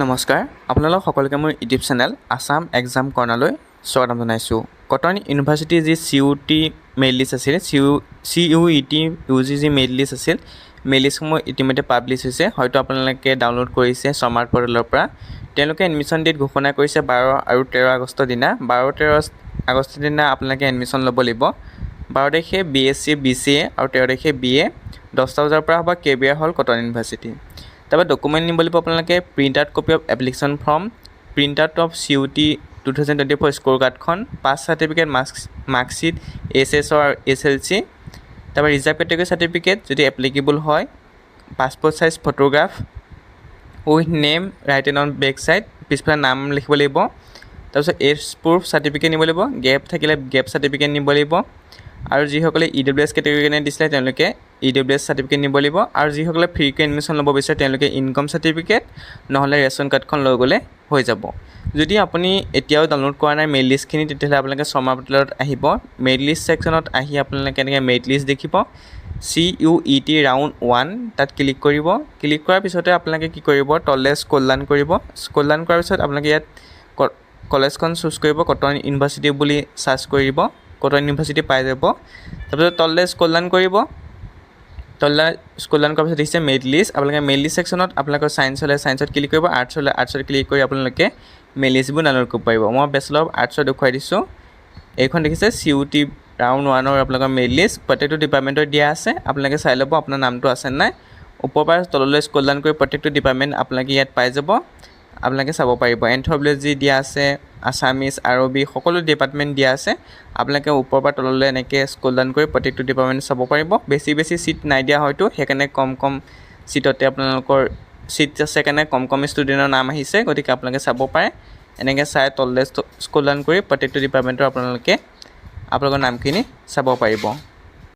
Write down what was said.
নমস্কাৰ আপোনালোক সকলোকে মোৰ ইউটিউব চেনেল আসাম এক্সাম কৰ্ণাৰলৈ স্বাগতম জনাইছোঁ। কটন ইউনিভাৰ্চিটিৰ যি CUET মেইল লিষ্ট আছিল CUET UG যি মেইল লিষ্ট আছিল মেইল লিষ্টসমূহ ইতিমধ্যে পাব্লিছ হৈছে, হয়তো আপোনালোকে ডাউনলোড কৰিছে স্মাৰ্ট পৰ্টেলৰ পৰা। তেওঁলোকে এডমিশ্যন ডেট ঘোষণা কৰিছে 12 আৰু 13 আগষ্টৰ দিনা। 12-13 আগষ্টৰ দিনা আপোনালোকে এডমিশ্যন ল'ব লাগিব। 12 তাৰিখে BSc BCA আৰু 13 তাৰিখে BA 10টা বজাৰ পৰা হ'ব KBR হল কটন ইউনিভাৰ্চিটি। তাৰপৰা ডকুমেণ্ট নিব লাগিব আপোনালোকে print out copy of application form, print out of CUET 2024 score কাৰ্ডখন, পাছ চাৰ্টিফিকেট, মাৰ্কশ্বিট, SS আৰু SLC, তাৰপৰা ৰিজাৰ্ভ কেটেগৰী চাৰ্টিফিকেট যদি এপ্লিকেবল হয়, passport size photograph with name written on back side, পিছফালে নাম লিখিব লাগিব। তাৰপিছত এজ প্ৰুফ চাৰ্টিফিকেট নিব লাগিব, গেপ থাকিলে গেপ চাৰ্টিফিকেট নিব লাগিব, আৰু যিসকলে EWS কেটেগৰী কাৰণে দিছিলে তেওঁলোকে EWS চাৰ্টিফিকেট নিব লাগিব, আৰু যিসকলে ফ্ৰীকৈ এডমিশ্যন ল'ব বিচাৰে তেওঁলোকে ইনকম চাৰ্টিফিকেট নহ'লে ৰেচন কাৰ্ডখন লৈ গ'লে হৈ যাব। যদি আপুনি এতিয়াও ডাউনলোড কৰা নাই মেইল লিষ্টখিনি, তেতিয়াহ'লে আপোনালোকে স্মাৰ্ট পৰ্টেলত আহিব। মেইল লিষ্ট ছেকশ্যনত আহি আপোনালোকে এনেকৈ মেৰিট লিষ্ট দেখিব, CUET ৰাউণ্ড 1 তাত ক্লিক কৰিব। ক্লিক কৰাৰ পিছতে আপোনালোকে কি কৰিব, তললৈ স্ক্ৰল ডাউন কৰিব। স্ক্ৰল ডাউন কৰাৰ পিছত আপোনালোকে ইয়াত কলেজখন চুজ কৰিব, কটন ইউনিভাৰ্চিটি বুলি চাৰ্চ কৰিব, কটন ইউনিভাৰ্চিটি পাই যাব। তাৰপিছত তললৈ স্ক্ৰল ডাউন কৰিব। তললৈ স্ক্ৰল ডাউন কৰাৰ পিছত দেখিছে মেৰিট লিষ্ট। আপোনালোকে মেৰিট লিষ্ট ছেকশ্যনত আপোনালোকৰ চায়েন্স হ'লে চায়েন্সত ক্লিক কৰিব, আৰ্টছ হ'লে আৰ্টছত ক্লিক কৰি আপোনালোকে মেৰিট লিষ্টবোৰ ডাউনলোড কৰিব পাৰিব। মই বেচেলৰ অফ আৰ্টছত দেখুৱাই দিছোঁ। এইখন দেখিছে CUET ৰাউণ্ড 1ৰ আপোনালোকৰ মেৰিট লিষ্ট, প্ৰত্যেকটো ডিপাৰ্টমেণ্টৰ দিয়া আছে। আপোনালোকে চাই ল'ব আপোনাৰ নামটো আছে নাই। ওপৰৰ পৰা তললৈ স্ক্ৰল ডাউন কৰি প্ৰত্যেকটো ডিপাৰ্টমেণ্ট আপোনালোকে ইয়াত পাই যাব, আপোনালোকে চাব পাৰিব। এন্থ্ৰপলজি দিয়া আছে, আছামিজ, আৰবী, সকলো ডিপাৰ্টমেণ্ট দিয়া আছে। আপোনালোকে ওপৰৰ পৰা তললৈ এনেকৈ স্ক্ৰল ডাউন কৰি প্ৰত্যেকটো ডিপাৰ্টমেণ্ট চাব পাৰিব। বেছি চিট নাই দিয়া হয়তো, সেইকাৰণে কম চিটতে আপোনালোকৰ চিট আছে, সেইকাৰণে কম ষ্টুডেণ্টৰ নাম আহিছে, গতিকে আপোনালোকে চাব পাৰে। এনেকৈ চাই তললৈ স্ক্ৰল ডাউন কৰি প্ৰত্যেকটো ডিপাৰ্টমেণ্টৰ আপোনালোকৰ নামখিনি চাব পাৰিব।